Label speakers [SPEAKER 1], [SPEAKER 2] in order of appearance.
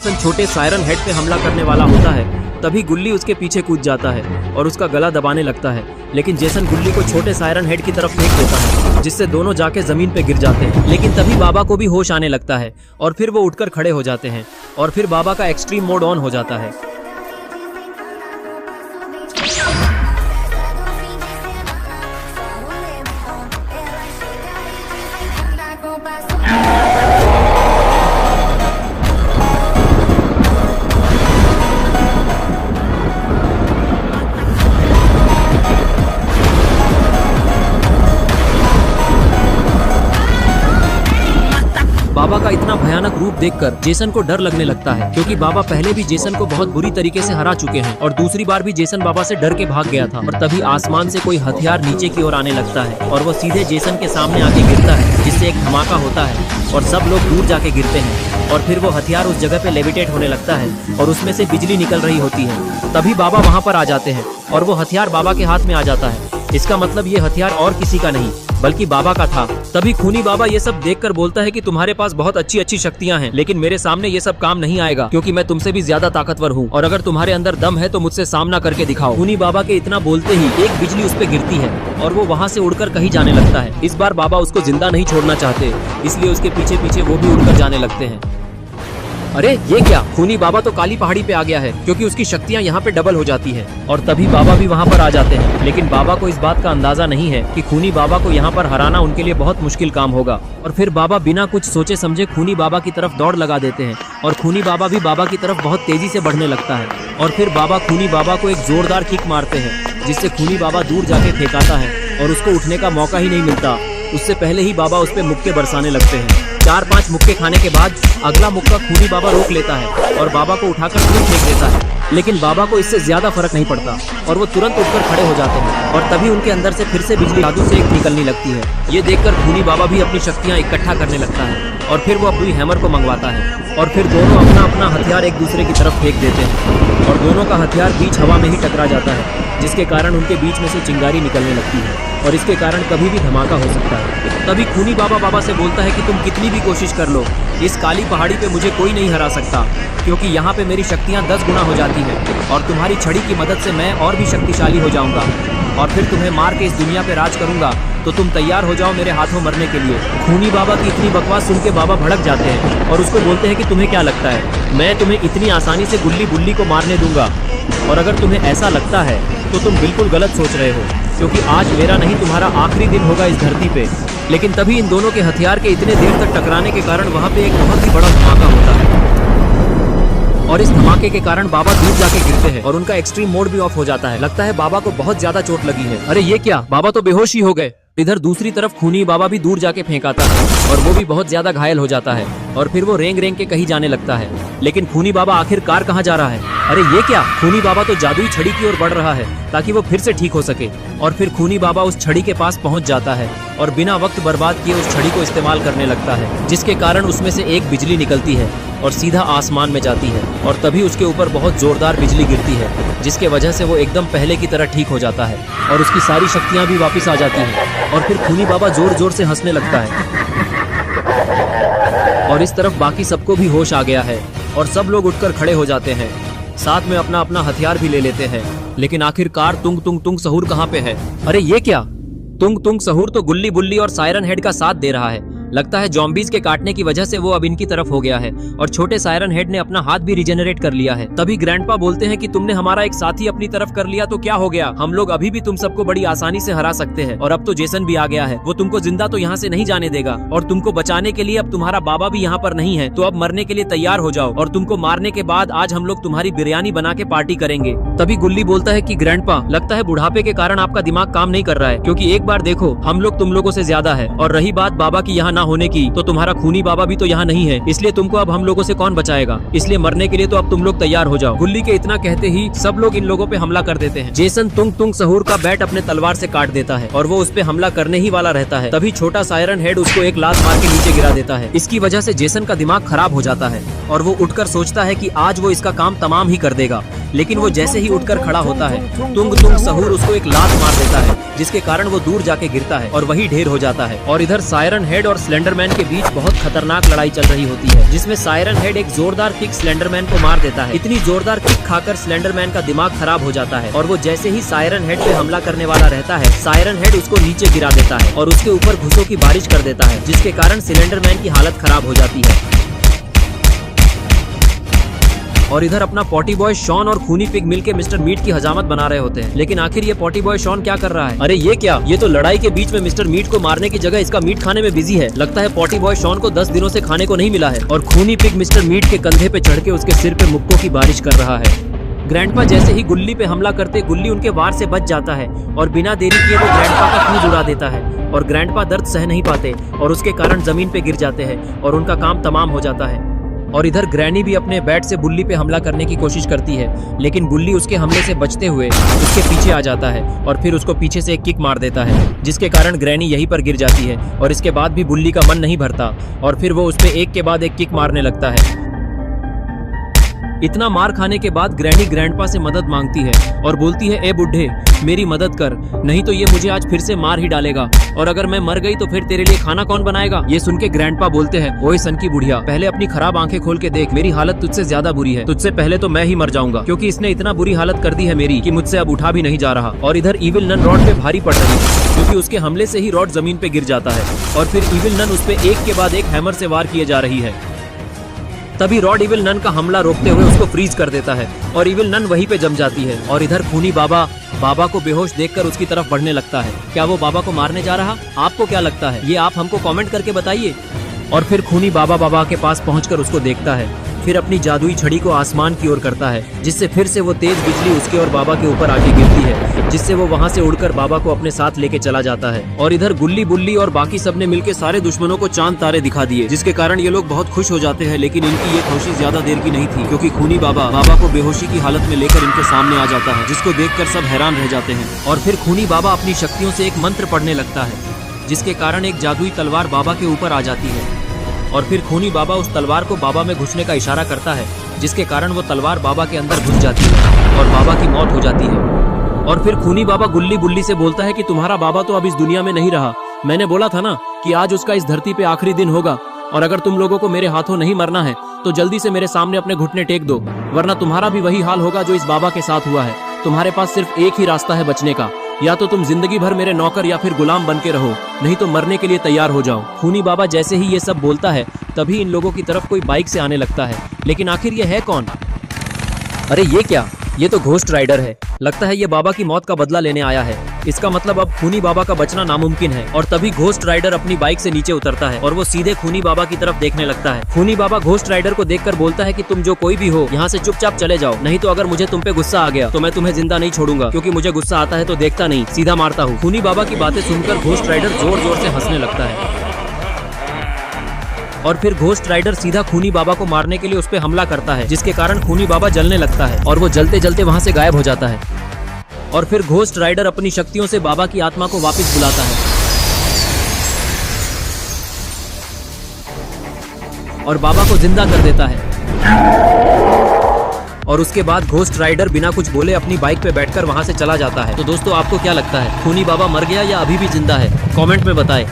[SPEAKER 1] छोटे siren head पे हमला करने वाला होता है तभी गुल्ली उसके पीछे कूद जाता है और उसका गला दबाने लगता है, लेकिन जेसन गुल्ली को छोटे सायरन हेड की तरफ फेंक देता है जिससे दोनों जाके जमीन पे गिर जाते हैं। लेकिन तभी बाबा को भी होश आने लगता है और फिर वो उठकर खड़े हो जाते हैं और फिर बाबा का एक्सट्रीम मोड ऑन हो जाता है। बाबा का इतना भयानक रूप देखकर जेसन को डर लगने लगता है, क्योंकि बाबा पहले भी जेसन को बहुत बुरी तरीके से हरा चुके हैं और दूसरी बार भी जेसन बाबा से डर के भाग गया था। और तभी आसमान से कोई हथियार नीचे की ओर आने लगता है और वो सीधे जेसन के सामने आके गिरता है, जिससे एक धमाका होता है और सब लोग दूर जाके गिरते हैं। और फिर वो हथियार उस जगह पे लेविटेट होने लगता है और उसमें से बिजली निकल रही होती है। तभी बाबा वहाँ पर आ जाते हैं और वो हथियार बाबा के हाथ में आ जाता है। इसका मतलब ये हथियार और किसी का नहीं बल्कि बाबा का था। तभी खूनी बाबा ये सब देखकर बोलता है कि तुम्हारे पास बहुत अच्छी अच्छी शक्तियां हैं, लेकिन मेरे सामने ये सब काम नहीं आएगा, क्योंकि मैं तुमसे भी ज्यादा ताकतवर हूँ और अगर तुम्हारे अंदर दम है तो मुझसे सामना करके दिखाओ। खूनी बाबा के इतना बोलते ही एक बिजली उस पे गिरती है और वो वहाँ से उड़कर कहीं जाने लगता है। इस बार बाबा उसको जिंदा नहीं छोड़ना चाहते, इसलिए उसके पीछे पीछे वो भी उड़कर जाने लगते हैं। अरे ये क्या, खूनी बाबा तो काली पहाड़ी पे आ गया है, क्योंकि उसकी शक्तियाँ यहाँ पे डबल हो जाती है। और तभी बाबा भी वहाँ पर आ जाते हैं, लेकिन बाबा को इस बात का अंदाजा नहीं है कि खूनी बाबा को यहाँ पर हराना उनके लिए बहुत मुश्किल काम होगा। और फिर बाबा बिना कुछ सोचे समझे खूनी बाबा की तरफ दौड़ लगा देते हैं और खूनी बाबा भी बाबा की तरफ बहुत तेजी से बढ़ने लगता है। और फिर बाबा खूनी बाबा को एक जोरदार किक मारते हैं, जिससे खूनी बाबा दूर जाके फेंकाता है और उसको उठने का मौका ही नहीं मिलता। उससे पहले ही बाबा उस पे मुक्के बरसाने लगते हैं। 4-5 मुक्के खाने के बाद अगला मुक्का खूनी बाबा रोक लेता है और बाबा को उठाकर दूर फेंक देता है, लेकिन बाबा को इससे ज्यादा फर्क नहीं पड़ता और वो तुरंत उठकर खड़े हो जाते हैं। और तभी उनके अंदर से फिर से बिजली जादू से निकलने लगती है। ये देखकर खूनी बाबा भी अपनी शक्तियाँ इकट्ठा करने लगता है और फिर वो अपनी हैमर को मंगवाता है और फिर दोनों अपना अपना हथियार एक दूसरे की तरफ फेंक देते हैं और दोनों का हथियार बीच हवा में ही टकरा जाता है, जिसके कारण उनके बीच में से चिंगारी निकलने लगती है और इसके कारण कभी भी धमाका हो सकता है। तभी खूनी बाबा बाबा से बोलता है कि तुम कितनी भी कोशिश कर लो, इस काली पहाड़ी पे मुझे कोई नहीं हरा सकता, क्योंकि यहाँ पे मेरी शक्तियाँ 10 गुना हो जाती हैं और तुम्हारी छड़ी की मदद से मैं और भी शक्तिशाली हो जाऊंगा और फिर तुम्हें मार के इस दुनिया पे राज करूंगा, तो तुम तैयार हो जाओ मेरे हाथों मरने के लिए। खूनी बाबा की इतनी बकवास सुन के बाबा भड़क जाते हैं और उसको बोलते हैं कि तुम्हें क्या लगता है मैं तुम्हें इतनी आसानी से गुल्ली बुल्ली को मारने दूंगा? और अगर तुम्हें ऐसा लगता है तो तुम बिल्कुल गलत सोच रहे हो, क्योंकि आज मेरा नहीं तुम्हारा आखिरी दिन होगा इस धरती पे। लेकिन तभी इन दोनों के हथियार के इतने देर तक टकराने के कारण वहाँ पे एक बहुत ही बड़ा धमाका होता है और इस धमाके के कारण बाबा दूर जाके गिरते हैं और उनका एक्सट्रीम मोड भी ऑफ हो जाता है। लगता है बाबा को बहुत ज्यादा चोट लगी है। अरे ये क्या, बाबा तो बेहोश ही हो गए। इधर दूसरी तरफ खूनी बाबा भी दूर जाके फेंकाता है और वो भी बहुत ज्यादा घायल हो जाता है और फिर वो रेंग रेंग के कहीं जाने लगता है। लेकिन खूनी बाबा आखिरकार कहाँ जा रहा है? अरे ये क्या, खूनी बाबा तो जादुई छड़ी की ओर बढ़ रहा है ताकि वो फिर से ठीक हो सके। और फिर खूनी बाबा उस छड़ी के पास पहुंच जाता है और बिना वक्त बर्बाद किए उस छड़ी को इस्तेमाल करने लगता है, जिसके कारण उसमें से एक बिजली निकलती है और सीधा आसमान में जाती है और तभी उसके ऊपर बहुत जोरदार बिजली गिरती है, जिसके वजह से वो एकदम पहले की तरह ठीक हो जाता है और उसकी सारी शक्तियाँ भी वापस आ जाती हैं। और फिर खूनी बाबा जोर जोर से हंसने लगता है और इस तरफ बाकी सबको भी होश आ गया है और सब लोग उठकर खड़े हो जाते हैं, साथ में अपना अपना हथियार भी ले लेते हैं। लेकिन आखिरकार तुंग तुंग तुंग सहूर कहाँ पे है? अरे ये क्या, तुंग तुंग सहूर तो गुल्ली बुल्ली और सायरन हेड का साथ दे रहा है। लगता है जॉम्बीज के काटने की वजह से वो अब इनकी तरफ हो गया है और छोटे सायरन हेड ने अपना हाथ भी रिजेनरेट कर लिया है। तभी ग्रैंडपा बोलते हैं कि तुमने हमारा एक साथी अपनी तरफ कर लिया तो क्या हो गया, हम लोग अभी भी तुम सबको बड़ी आसानी से हरा सकते हैं। और अब तो जेसन भी आ गया है, वो तुमको जिंदा तो यहाँ से नहीं जाने देगा और तुमको बचाने के लिए अब तुम्हारा बाबा भी यहाँ पर नहीं है, तो अब मरने के लिए तैयार हो जाओ और तुमको मारने के बाद आज हम लोग तुम्हारी बिरयानी बना के पार्टी करेंगे। तभी गुल्ली बोलता है कि ग्रैंडपा, लगता है बुढ़ापे के कारण आपका दिमाग काम नहीं कर रहा है, क्योंकि एक बार देखो हम लोग तुम लोगों से ज्यादा है और रही बात बाबा की यहाँ ना होने की, तो तुम्हारा खूनी बाबा भी तो यहाँ नहीं है, इसलिए तुमको अब हम लोगों से कौन बचाएगा, इसलिए मरने के लिए तो अब तुम लोग तैयार हो जाओ। गुल्ली के इतना कहते ही सब लोग इन लोगों पे हमला कर देते हैं। जेसन तुंग तुंग सहूर का बैट अपने तलवार से काट देता है और वो उस पे हमला करने ही वाला रहता है। तभी छोटा सायरन हेड उसको एक लात मार के नीचे गिरा देता है। इसकी वजह से जेसन का दिमाग खराब हो जाता है और वो उठकर सोचता है कि आज वो इसका काम तमाम ही कर देगा, लेकिन वो जैसे ही उठकर खड़ा होता है तुंग तुंग सहूर उसको एक लात मार देता है, जिसके कारण वो दूर जाके गिरता है और वही ढेर हो जाता है। और इधर सायरन हेड और स्लेंडरमैन के बीच बहुत खतरनाक लड़ाई चल रही होती है, जिसमें सायरन हेड एक जोरदार किक स्लेंडरमैन को मार देता है। इतनी जोरदार किक खाकर स्लेंडरमैन का दिमाग खराब हो जाता है और वो जैसे ही सायरन हेड पे हमला करने वाला रहता है, सायरन हेड उसको नीचे गिरा देता है और उसके ऊपर घुसों की बारिश कर देता है, जिसके कारण स्लेंडरमैन की हालत खराब हो जाती है। और इधर अपना पॉटी बॉय शॉन और खूनी पिग मिलके मिस्टर मीट की हजामत बना रहे होते हैं। लेकिन आखिर ये पॉटी बॉय शॉन क्या कर रहा है? अरे ये क्या, ये तो लड़ाई के बीच में मिस्टर मीट को मारने की जगह इसका मीट खाने में बिजी है। लगता है पॉटी बॉय शॉन को 10 दिनों से खाने को नहीं मिला है। और खूनी पिग मिस्टर मीट के कंधे पे चढ़ के उसके सिर पे मुक्कों की बारिश कर रहा है। ग्रैंडपा जैसे ही गुल्ली पे हमला करते गुल्ली उनके वार से बच जाता है और बिना देरी किए वो ग्रैंडपा का खून उड़ा देता है और ग्रैंडपा दर्द सह नहीं पाते और उसके कारण जमीन पे गिर जाते हैं और उनका काम तमाम हो जाता है। और इधर ग्रैनी भी अपने बैट से बुल्ली पे हमला करने की कोशिश करती है, लेकिन बुल्ली उसके हमले से बचते हुए उसके पीछे आ जाता है और फिर उसको पीछे से एक किक मार देता है, जिसके कारण ग्रैनी यहीं पर गिर जाती है। और इसके बाद भी बुल्ली का मन नहीं भरता और फिर वो उस पे एक के बाद एक किक मारने लगता है। इतना मार खाने के बाद ग्रैनी ग्रैंडपा से मदद मांगती है और बोलती है, ए बुढ़े मेरी मदद कर, नहीं तो ये मुझे आज फिर से मार ही डालेगा और अगर मैं मर गई तो फिर तेरे लिए खाना कौन बनाएगा। ये सुन के ग्रैंडपा बोलते हैं, ओए सन की बुढ़िया, पहले अपनी खराब आंखें खोल के देख, मेरी हालत तुझसे ज्यादा बुरी है। तुझसे पहले तो मैं ही मर जाऊंगा, क्योंकि इसने इतना बुरी हालत कर दी है मेरी कि मुझसे अब उठा भी नहीं जा रहा। और इधर इविल नन रॉड पे भारी पड़ रही है, क्योंकि उसके हमले से ही रॉड जमीन पे गिर जाता है और फिर इविल नन उस पे एक के बाद एक हैमर से वार किए जा रही है। तभी रॉड इविल नन का हमला रोकते हुए उसको फ्रीज कर देता है और इविल नन वहीं पे जम जाती है। और इधर खूनी बाबा को बेहोश देखकर उसकी तरफ बढ़ने लगता है। क्या वो बाबा को मारने जा रहा? आपको क्या लगता है? ये आप हमको कमेंट करके बताइए। और फिर खूनी बाबा के पास पहुंचकर उसको देखता है, फिर अपनी जादुई छड़ी को आसमान की ओर करता है, जिससे फिर से वो तेज बिजली उसके और बाबा के ऊपर आके गिरती है, जिससे वो वहां से उड़कर बाबा को अपने साथ लेके चला जाता है। और इधर गुल्ली बुल्ली और बाकी सब ने मिलकर सारे दुश्मनों को चांद तारे दिखा दिए, जिसके कारण ये लोग बहुत खुश हो जाते हैं। लेकिन इनकी ये खुशी ज्यादा देर की नहीं थी, क्योंकि खूनी बाबा को बेहोशी की हालत में लेकर इनके सामने आ जाता है, जिसको देखकर सब हैरान रह जाते हैं। और फिर खूनी बाबा अपनी शक्तियों से एक मंत्र पढ़ने लगता है, जिसके कारण एक जादुई तलवार बाबा के ऊपर आ जाती है। और फिर खूनी बाबा उस तलवार को बाबा में घुसने का इशारा करता है, जिसके कारण वो तलवार बाबा के अंदर घुस जाती है और बाबा की मौत हो जाती है। और फिर खूनी बाबा गुल्ली बुल्ली से बोलता है कि तुम्हारा बाबा तो अब इस दुनिया में नहीं रहा। मैंने बोला था ना कि आज उसका इस धरती पे आखिरी दिन होगा, और अगर तुम लोगों को मेरे हाथों नहीं मरना है तो जल्दी से मेरे सामने अपने घुटने टेक दो, वरना तुम्हारा भी वही हाल होगा जो इस बाबा के साथ हुआ है। तुम्हारे पास सिर्फ एक ही रास्ता है बचने का, या तो तुम जिंदगी भर मेरे नौकर या फिर गुलाम बन के रहो, नहीं तो मरने के लिए तैयार हो जाओ। खूनी बाबा जैसे ही ये सब बोलता है, तभी इन लोगों की तरफ कोई बाइक से आने लगता है। लेकिन आखिर ये है कौन? अरे ये क्या, ये तो घोस्ट राइडर है। लगता है ये बाबा की मौत का बदला लेने आया है। इसका मतलब अब खूनी बाबा का बचना नामुमकिन है। और तभी घोस्ट राइडर अपनी बाइक से नीचे उतरता है और वो सीधे खूनी बाबा की तरफ देखने लगता है। खूनी बाबा घोस्ट राइडर को देखकर बोलता है कि तुम जो कोई भी हो, यहाँ से चुपचाप चले जाओ, नहीं तो अगर मुझे तुम पे गुस्सा आ गया तो मैं तुम्हें जिंदा नहीं छोड़ूंगा, क्योंकि मुझे गुस्सा आता है तो देखता नहीं, सीधा मारता हूँ। खूनी बाबा की बातें सुनकर घोस्ट राइडर जोर जोर से हंसने लगता है और फिर घोस्ट राइडर सीधा खूनी बाबा को मारने के लिए उस पे हमला करता है, जिसके कारण खूनी बाबा जलने लगता है और वो जलते जलते वहां से गायब हो जाता है। और फिर घोस्ट राइडर अपनी शक्तियों से बाबा की आत्मा को वापस बुलाता है और बाबा को जिंदा कर देता है। और उसके बाद घोस्ट राइडर बिना कुछ बोले अपनी बाइक पे बैठकर वहां से चला जाता है। तो दोस्तों, आपको क्या लगता है, खूनी बाबा मर गया या अभी भी जिंदा है? कमेंट में बताएं।